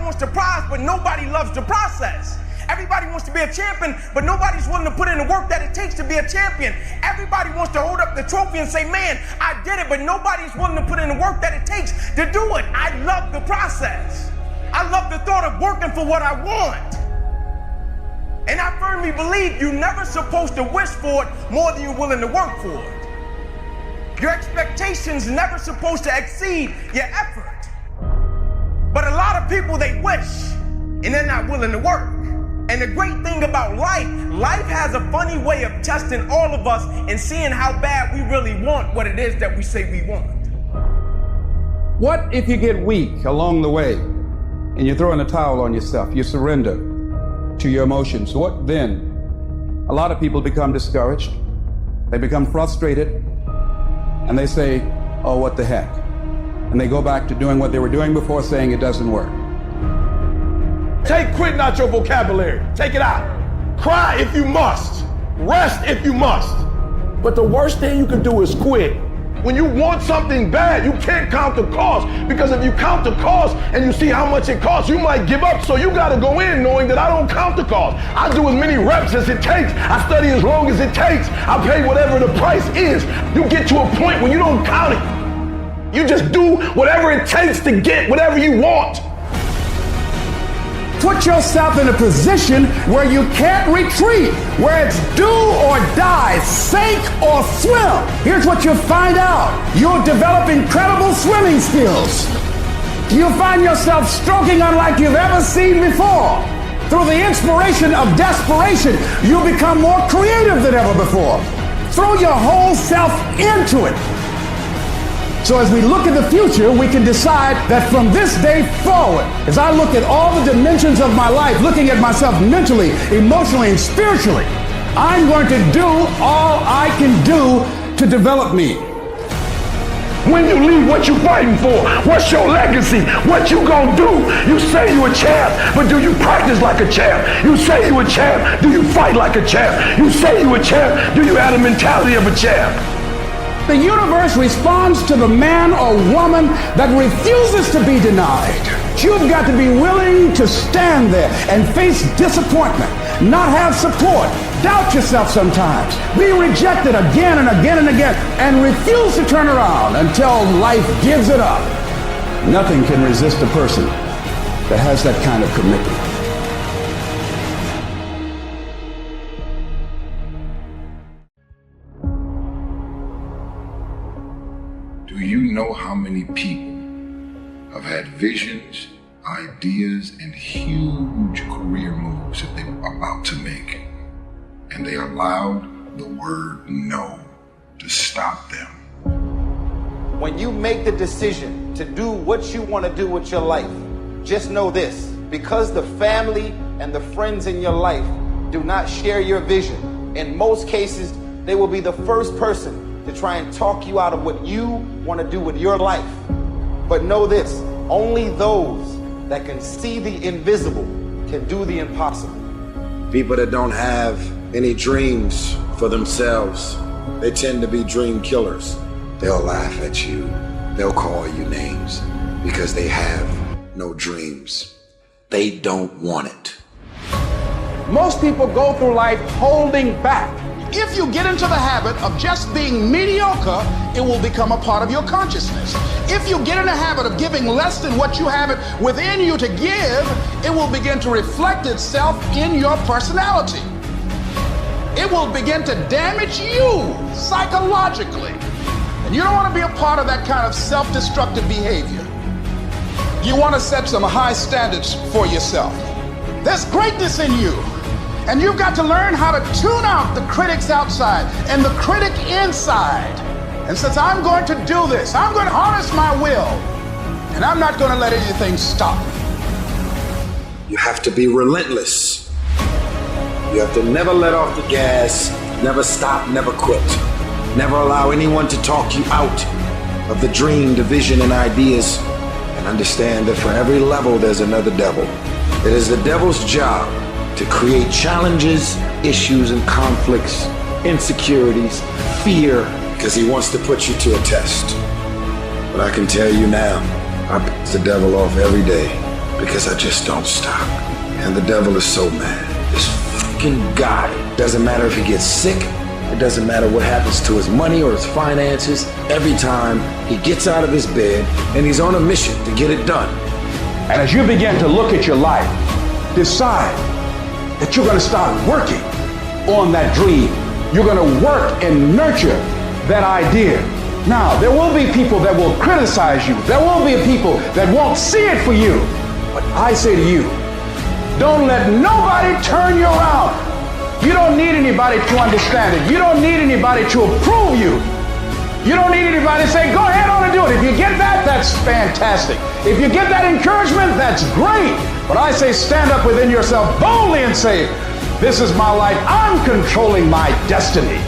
wants the prize, but nobody loves the process. Everybody wants to be a champion, but nobody's willing to put in the work that it takes to be a champion. Everybody wants to hold up the trophy and say, man, I did it, but nobody's willing to put in the work that it takes to do it. I love the process. I love the thought of working for what I want. And I firmly believe you're never supposed to wish for it more than you're willing to work for it. Your expectations never supposed to exceed your effort. But a lot of people, they wish, and they're not willing to work. And the great thing about life has a funny way of testing all of us and seeing how bad we really want what it is that we say we want. What if you get weak along the way and you throw in a towel on yourself, you surrender to your emotions? What then? A lot of people become discouraged, they become frustrated, and they say, oh, what the heck? And they go back to doing what they were doing before, saying it doesn't work. Take quitting out your vocabulary. Take it out. Cry if you must. Rest if you must. But the worst thing you can do is quit. When you want something bad, you can't count the cost, because if you count the cost and you see how much it costs, you might give up. So you got to go in knowing that I don't count the cost. I do as many reps as it takes. I study as long as it takes. I pay whatever the price is. You get to a point when you don't count it. You just do whatever it takes to get whatever you want. Put yourself in a position where you can't retreat, where it's do or die, sink or swim. Here's what you'll find out. You'll develop incredible swimming skills. You'll find yourself stroking unlike you've ever seen before. Through the inspiration of desperation, you'll become more creative than ever before. Throw your whole self into it. So as we look at the future, we can decide that from this day forward, as I look at all the dimensions of my life, looking at myself mentally, emotionally, and spiritually, I'm going to do all I can do to develop me. When you leave, what you fighting for? What's your legacy? What you gonna do? You say you a champ, but do you practice like a champ? You say you a champ, do you fight like a champ? You say you a champ, do you have the mentality of a champ? The universe responds to the man or woman that refuses to be denied. You've got to be willing to stand there and face disappointment, not have support, doubt yourself sometimes, be rejected again and again and again, and refuse to turn around until life gives it up. Nothing can resist a person that has that kind of commitment. Do you know how many people have had visions, ideas, and huge career moves that they were about to make, and they allowed the word no to stop them? When you make the decision to do what you want to do with your life, just know this: because the family and the friends in your life do not share your vision, in most cases, they will be the first person to try and talk you out of what you want to do with your life. But know this: only those that can see the invisible can do the impossible. People that don't have any dreams for themselves, they tend to be dream killers. They'll laugh at you. They'll call you names because they have no dreams. They don't want it. Most people go through life holding back. If you get into the habit of just being mediocre, it will become a part of your consciousness. If you get in the habit of giving less than what you have it within you to give, it will begin to reflect itself in your personality. It will begin to damage you psychologically. And you don't want to be a part of that kind of self-destructive behavior. You want to set some high standards for yourself. There's greatness in you. And you've got to learn how to tune out the critics outside and the critic inside. And since I'm going to do this, I'm going to harness my will, and I'm not going to let anything stop me. You have to be relentless. You have to never let off the gas, never stop, never quit. Never allow anyone to talk you out of the dream, the vision, and ideas. And understand that for every level, there's another devil. It is the devil's job to create challenges, issues, and conflicts, insecurities, fear, because he wants to put you to a test. But I can tell you now, I piss the devil off every day, because I just don't stop. And the devil is so mad. This fucking guy. Doesn't matter if he gets sick. It doesn't matter what happens to his money or his finances. Every time he gets out of his bed and he's on a mission to get it done. And as you begin to look at your life, decide that you're going to start working on that dream. You're going to work and nurture that idea. Now, there will be people that will criticize you. There will be people that won't see it for you. But I say to you, don't let nobody turn you around. You don't need anybody to understand it. You don't need anybody to approve you. You don't need anybody to say, go ahead on and do it. If you get that, that's fantastic. If you get that encouragement, that's great. But I say stand up within yourself boldly and say, this is my life. I'm controlling my destiny.